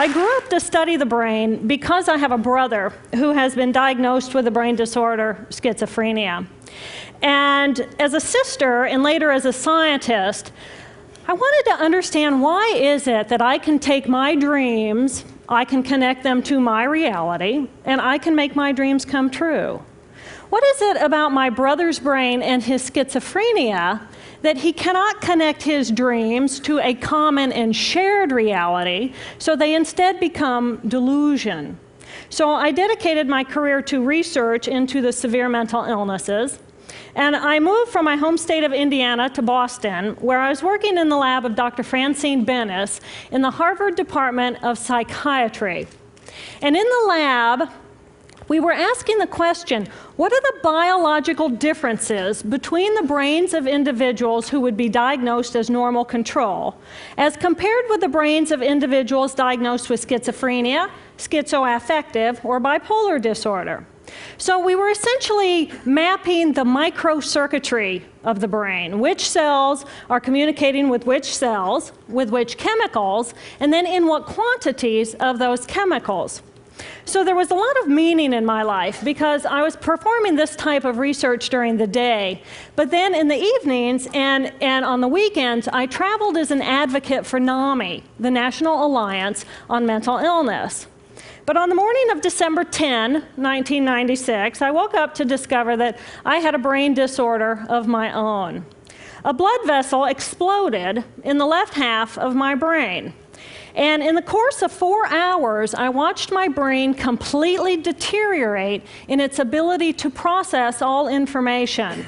I grew up to study the brain because I have a brother who has been diagnosed with a brain disorder, schizophrenia. And as a sister, and later as a scientist, I wanted to understand why is it that I can take my dreams, I can connect them to my reality, and I can make my dreams come true. What is it about my brother's brain and his schizophrenia that he cannot connect his dreams to a common and shared reality, so they instead become delusion? So I dedicated my career to research into the severe mental illnesses. And I moved from my home state of Indiana to Boston, where I was working in the lab of Dr. Francine Bennis in the Harvard Department of Psychiatry. And in the lab, we were asking the question, what are the biological differences between the brains of individuals who would be diagnosed as normal control, as compared with the brains of individuals diagnosed with schizophrenia, schizoaffective, or bipolar disorder? So we were essentially mapping the microcircuitry of the brain, which cells are communicating with which cells, with which chemicals, and then in what quantities of those chemicals. So there was a lot of meaning in my life because I was performing this type of research during the day. But then in the evenings and on the weekends, I traveled as an advocate for NAMI, the National Alliance on Mental Illness. But on the morning of December 10, 1996, I woke up to discover that I had a brain disorder of my own. A blood vessel exploded in the left half of my brain. And in the course of 4 hours, I watched my brain completely deteriorate in its ability to process all information.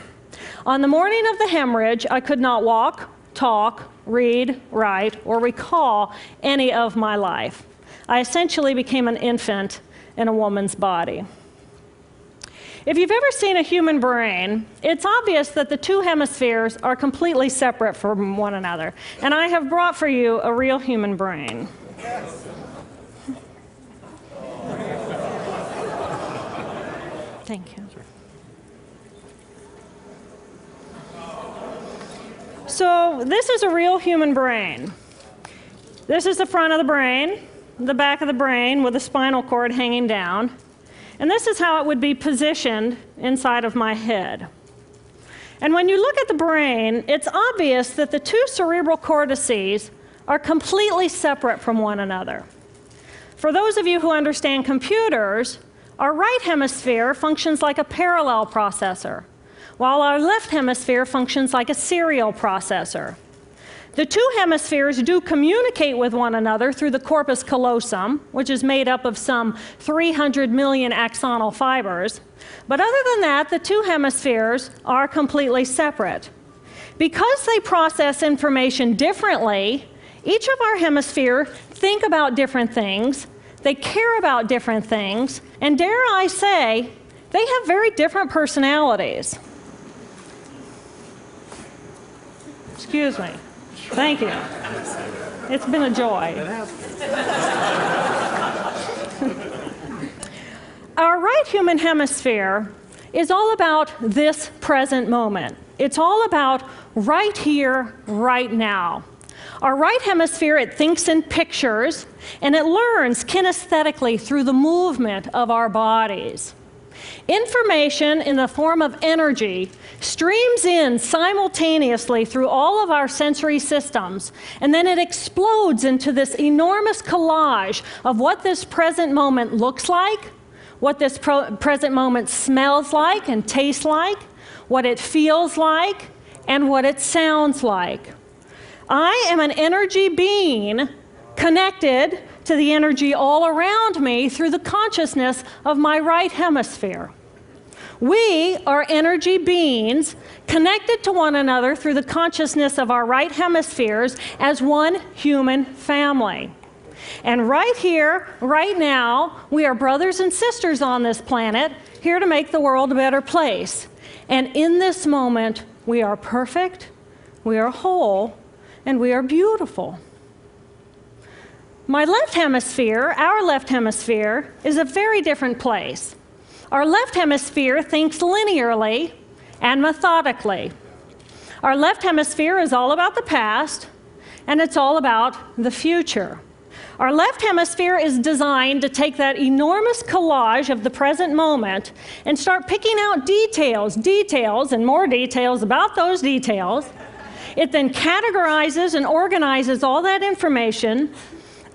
On the morning of the hemorrhage, I could not walk, talk, read, write, or recall any of my life. I essentially became an infant in a woman's body. If you've ever seen a human brain, it's obvious that the two hemispheres are completely separate from one another. And I have brought for you a real human brain. Thank you. So this is a real human brain. This is the front of the brain, the back of the brain with the spinal cord hanging down. And this is how it would be positioned inside of my head. And when you look at the brain, it's obvious that the two cerebral cortices are completely separate from one another. For those of you who understand computers, our right hemisphere functions like a parallel processor, while our left hemisphere functions like a serial processor. The two hemispheres do communicate with one another through the corpus callosum, which is made up of some 300 million axonal fibers. But other than that, the two hemispheres are completely separate. Because they process information differently, each of our hemispheres think about different things, they care about different things, and dare I say, they have very different personalities. Excuse me. Thank you. It's been a joy. Our right human hemisphere is all about this present moment. It's all about right here, right now. Our right hemisphere, it thinks in pictures, and it learns kinesthetically through the movement of our bodies. Information in the form of energy streams in simultaneously through all of our sensory systems, and then it explodes into this enormous collage of what this present moment looks like, what this present moment smells like and tastes like, what it feels like, and what it sounds like. I am an energy being connected to the energy all around me through the consciousness of my right hemisphere. We are energy beings connected to one another through the consciousness of our right hemispheres as one human family. And right here, right now, we are brothers and sisters on this planet, here to make the world a better place. And in this moment, we are perfect, we are whole, and we are beautiful. My left hemisphere, our left hemisphere, is a very different place. Our left hemisphere thinks linearly and methodically. Our left hemisphere is all about the past, and it's all about the future. Our left hemisphere is designed to take that enormous collage of the present moment and start picking out details, and more details about those details. It then categorizes and organizes all that information,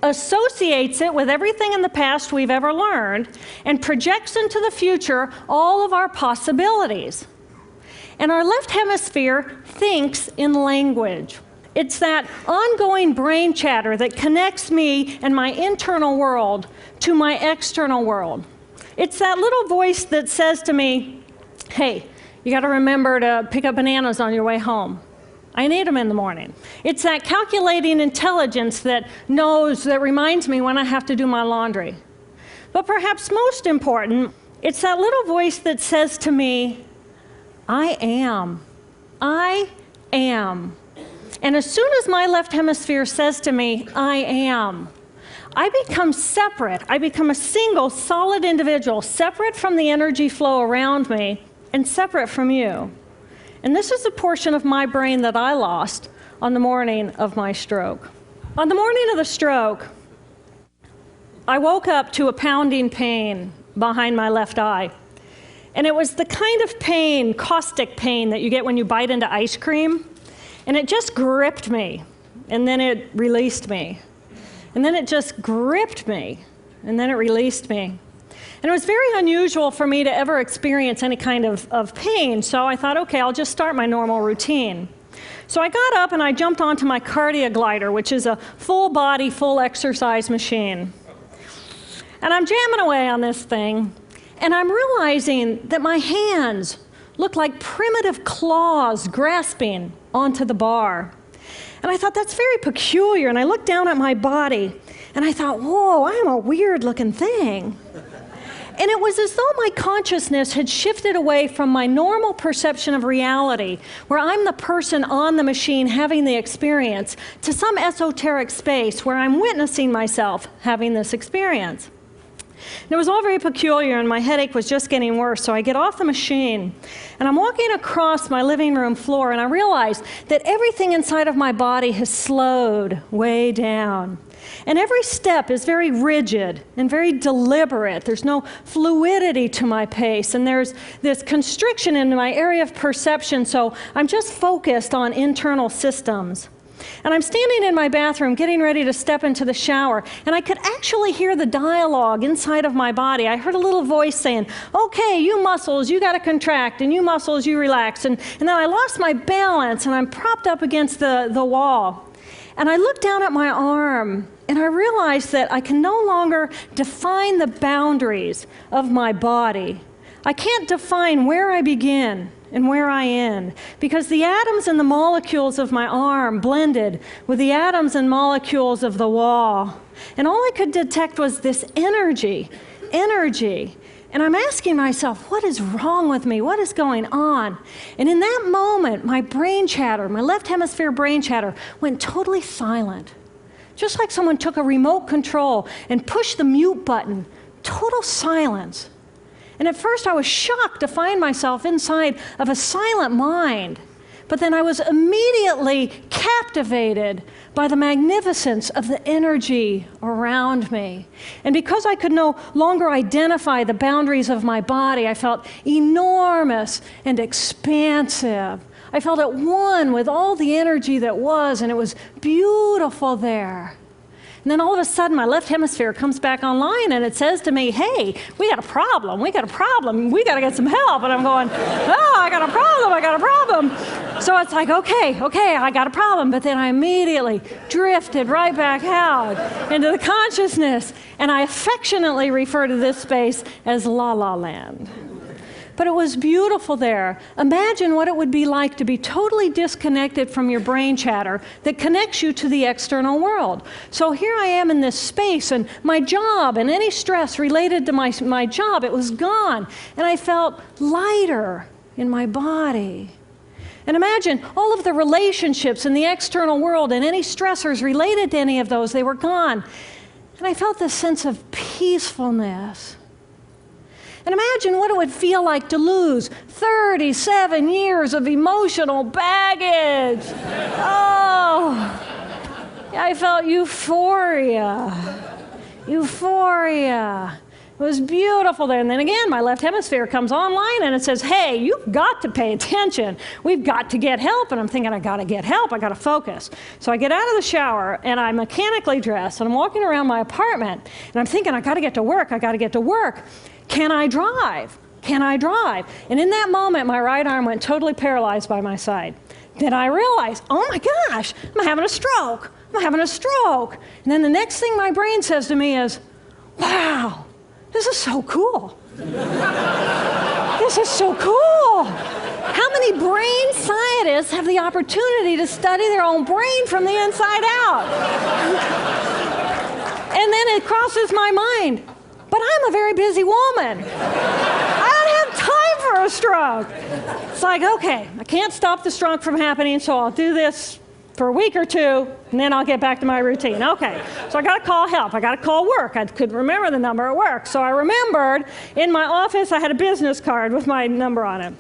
associates it with everything in the past we've ever learned, and projects into the future all of our possibilities. And our left hemisphere thinks in language. It's that ongoing brain chatter that connects me and my internal world to my external world. It's that little voice that says to me, hey, you got to remember to pick up bananas on your way home. I need them in the morning. It's that calculating intelligence that reminds me when I have to do my laundry. But perhaps most important, it's that little voice that says to me, I am. I am. And as soon as my left hemisphere says to me, I am, I become separate. I become a single, solid individual, separate from the energy flow around me and separate from you. And this is the portion of my brain that I lost on the morning of my stroke. On the morning of the stroke, I woke up to a pounding pain behind my left eye. And it was the kind of pain, caustic pain, that you get when you bite into ice cream. And it just gripped me, and then it released me. And then it just gripped me, and then it released me. And it was very unusual for me to ever experience any kind of pain, so I thought, okay, I'll just start my normal routine. So I got up and I jumped onto my cardio glider, which is a full body, full exercise machine. And I'm jamming away on this thing, and I'm realizing that my hands look like primitive claws grasping onto the bar. And I thought, that's very peculiar. And I looked down at my body, and I thought, whoa, I'm a weird-looking thing. And it was as though my consciousness had shifted away from my normal perception of reality, where I'm the person on the machine having the experience, to some esoteric space where I'm witnessing myself having this experience. And it was all very peculiar, and my headache was just getting worse, so I get off the machine, and I'm walking across my living room floor, and I realize that everything inside of my body has slowed way down. And every step is very rigid and very deliberate. There's no fluidity to my pace, and there's this constriction in my area of perception, so I'm just focused on internal systems. And I'm standing in my bathroom getting ready to step into the shower, and I could actually hear the dialogue inside of my body. I heard a little voice saying, okay, you muscles, you got to contract, and you muscles, you relax. And then I lost my balance, and I'm propped up against the wall. And I looked down at my arm, and I realized that I can no longer define the boundaries of my body. I can't define where I begin and where I end, because the atoms and the molecules of my arm blended with the atoms and molecules of the wall. And all I could detect was this energy. And I'm asking myself, what is wrong with me? What is going on? And in that moment, my brain chatter, my left hemisphere brain chatter, went totally silent. Just like someone took a remote control and pushed the mute button. Total silence. And at first I was shocked to find myself inside of a silent mind. But then I was immediately captivated by the magnificence of the energy around me. And because I could no longer identify the boundaries of my body, I felt enormous and expansive. I felt at one with all the energy that was, and it was beautiful there. And then all of a sudden, my left hemisphere comes back online, and it says to me, hey, we got a problem, we got to get some help. And I'm going, oh, I got a problem. So it's like, okay, I got a problem. But then I immediately drifted right back out into the consciousness, and I affectionately refer to this space as La La Land. But it was beautiful there. Imagine what it would be like to be totally disconnected from your brain chatter that connects you to the external world. So here I am in this space, and my job and any stress related to my job, it was gone. And I felt lighter in my body. And imagine all of the relationships in the external world and any stressors related to any of those, they were gone. And I felt this sense of peacefulness. And imagine what it would feel like to lose 37 years of emotional baggage. Oh, I felt euphoria. Euphoria. It was beautiful there. And then again, my left hemisphere comes online and it says, hey, you've got to pay attention. We've got to get help. And I'm thinking, I got to get help. I got to focus. So I get out of the shower and I'm mechanically dressed and I'm walking around my apartment and I'm thinking, I got to get to work. I got to get to work. Can I drive? Can I drive? And in that moment, my right arm went totally paralyzed by my side. Then I realized, oh my gosh, I'm having a stroke. I'm having a stroke. And then the next thing my brain says to me is, wow, this is so cool. This is so cool. How many brain scientists have the opportunity to study their own brain from the inside out? And then it crosses my mind, but I'm a very busy woman. I don't have time for a stroke. It's like, okay, I can't stop the stroke from happening, so I'll do this for a week or two, and then I'll get back to my routine. Okay, so I got to call help. I got to call work. I couldn't remember the number at work. So I remembered in my office I had a business card with my number on it.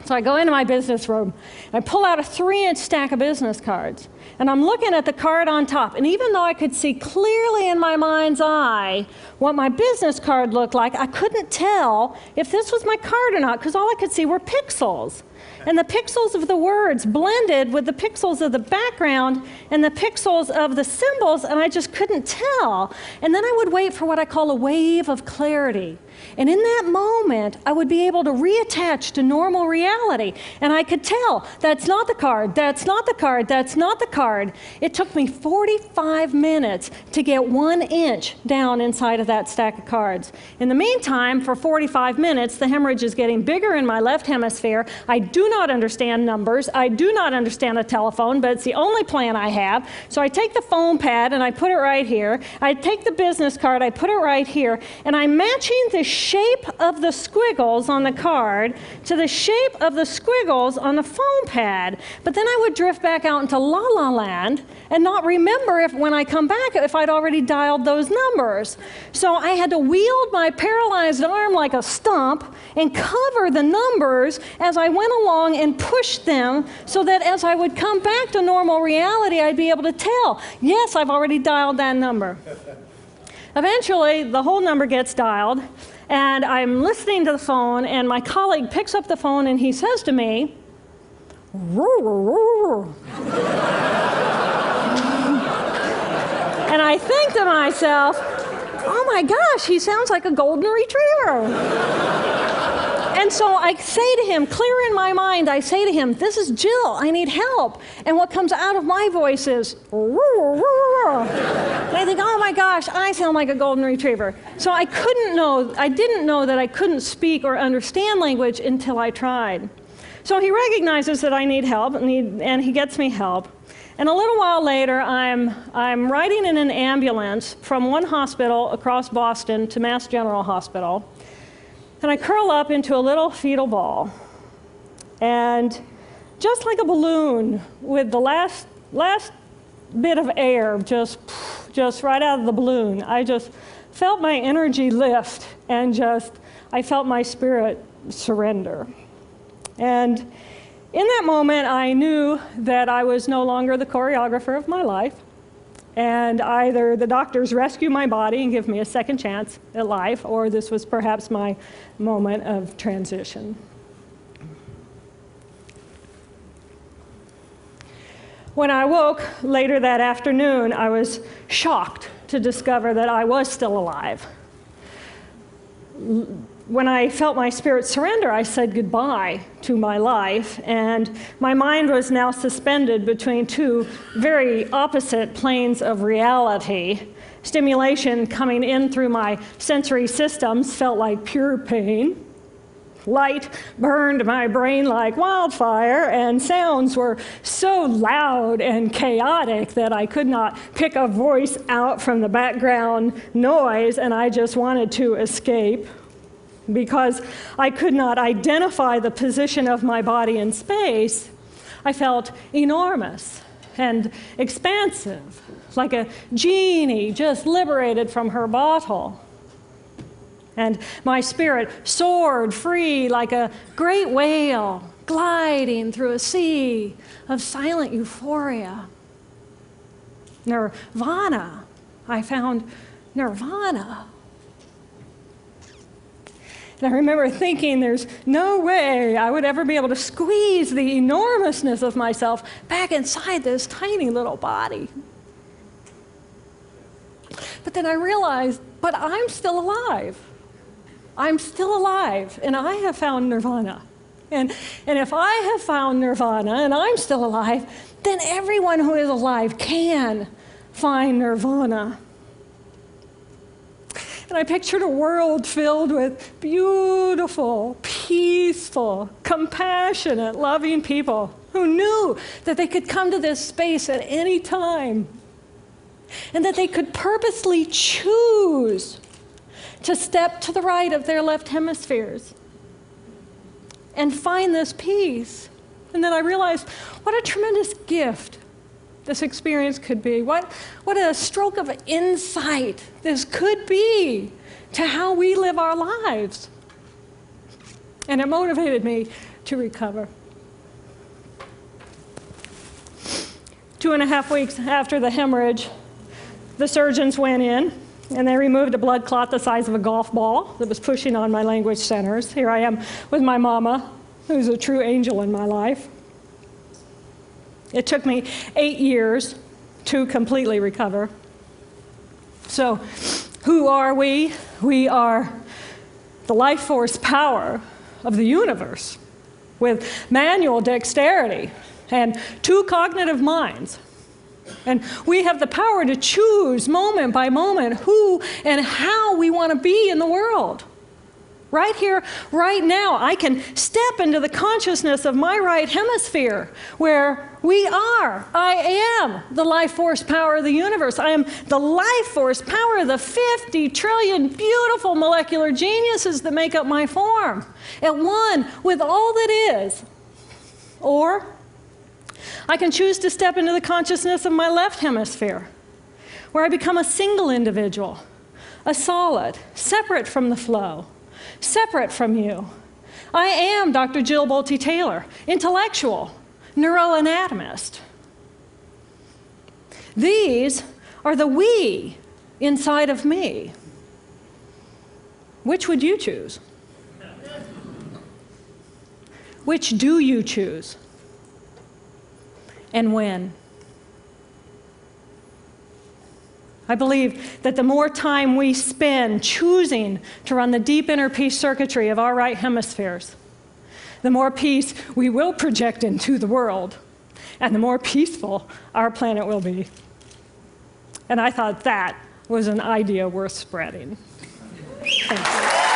So I go into my business room, and I pull out a 3-inch stack of business cards. And I'm looking at the card on top. And even though I could see clearly in my mind's eye what my business card looked like, I couldn't tell if this was my card or not, because all I could see were pixels. And the pixels of the words blended with the pixels of the background and the pixels of the symbols, and I just couldn't tell. And then I would wait for what I call a wave of clarity. And in that moment, I would be able to reattach to normal reality. And I could tell, that's not the card, that's not the card, that's not the card. It took me 45 minutes to get 1 inch down inside of that stack of cards. In the meantime, for 45 minutes, the hemorrhage is getting bigger in my left hemisphere. I do not understand numbers. I do not understand a telephone, but it's the only plan I have. So I take the foam pad and I put it right here. I take the business card, I put it right here, and I'm matching the shape of the squiggles on the card to the shape of the squiggles on the foam pad. But then I would drift back out into la la land and not remember if when I come back if I'd already dialed those numbers. So I had to wield my paralyzed arm like a stump and cover the numbers as I went along and push them so that as I would come back to normal reality, I'd be able to tell, yes, I've already dialed that number. Eventually, the whole number gets dialed, and I'm listening to the phone, and my colleague picks up the phone, and he says to me, "Roar, roar, roar." And I think to myself, oh my gosh, he sounds like a golden retriever. And so I say to him, clear in my mind, I say to him, this is Jill, I need help. And what comes out of my voice is, roar, roar, roar. And I think, oh my gosh, I sound like a golden retriever. So I didn't know that I couldn't speak or understand language until I tried. So he recognizes that I need help, and he gets me help. And a little while later, I'm riding in an ambulance from one hospital across Boston to Mass General Hospital. And I curl up into a little fetal ball. And just like a balloon with the last bit of air just right out of the balloon, I just felt my energy lift and I felt my spirit surrender. And in that moment, I knew that I was no longer the choreographer of my life. And either the doctors rescue my body and give me a second chance at life, or this was perhaps my moment of transition. When I woke later that afternoon, I was shocked to discover that I was still alive. When I felt my spirit surrender, I said goodbye to my life, and my mind was now suspended between two very opposite planes of reality. Stimulation coming in through my sensory systems felt like pure pain. Light burned my brain like wildfire, and sounds were so loud and chaotic that I could not pick a voice out from the background noise, and I just wanted to escape. Because I could not identify the position of my body in space, I felt enormous and expansive, like a genie just liberated from her bottle. And my spirit soared free like a great whale gliding through a sea of silent euphoria. Nirvana. I found nirvana. And I remember thinking there's no way I would ever be able to squeeze the enormousness of myself back inside this tiny little body. But then I realized, but I'm still alive. I'm still alive, and I have found nirvana. And if I have found nirvana and I'm still alive, then everyone who is alive can find nirvana. And I pictured a world filled with beautiful, peaceful, compassionate, loving people who knew that they could come to this space at any time and that they could purposely choose to step to the right of their left hemispheres and find this peace. And then I realized what a tremendous gift this experience could be. What a stroke of insight this could be to how we live our lives. And it motivated me to recover. 2.5 weeks after the hemorrhage, the surgeons went in and they removed a blood clot the size of a golf ball that was pushing on my language centers. Here I am with my mama, who's a true angel in my life. It took me 8 years to completely recover. So, who are we? We are the life force power of the universe with manual dexterity and 2 cognitive minds. And we have the power to choose moment by moment who and how we want to be in the world. Right here, right now, I can step into the consciousness of my right hemisphere where I am the life force power of the universe. I am the life force power of the 50 trillion beautiful molecular geniuses that make up my form, at one with all that is. Or I can choose to step into the consciousness of my left hemisphere, where I become a single individual, a solid, separate from the flow, separate from you. I am Dr. JillBolte泰勒, intellectual, neuroanatomist. These are the we inside of me. Which would you choose? Which do you choose? And when? I believe that the more time we spend choosing to run the deep inner peace circuitry of our right hemispheres, the more peace we will project into the world, and the more peaceful our planet will be. And I thought that was an idea worth spreading. Thank you.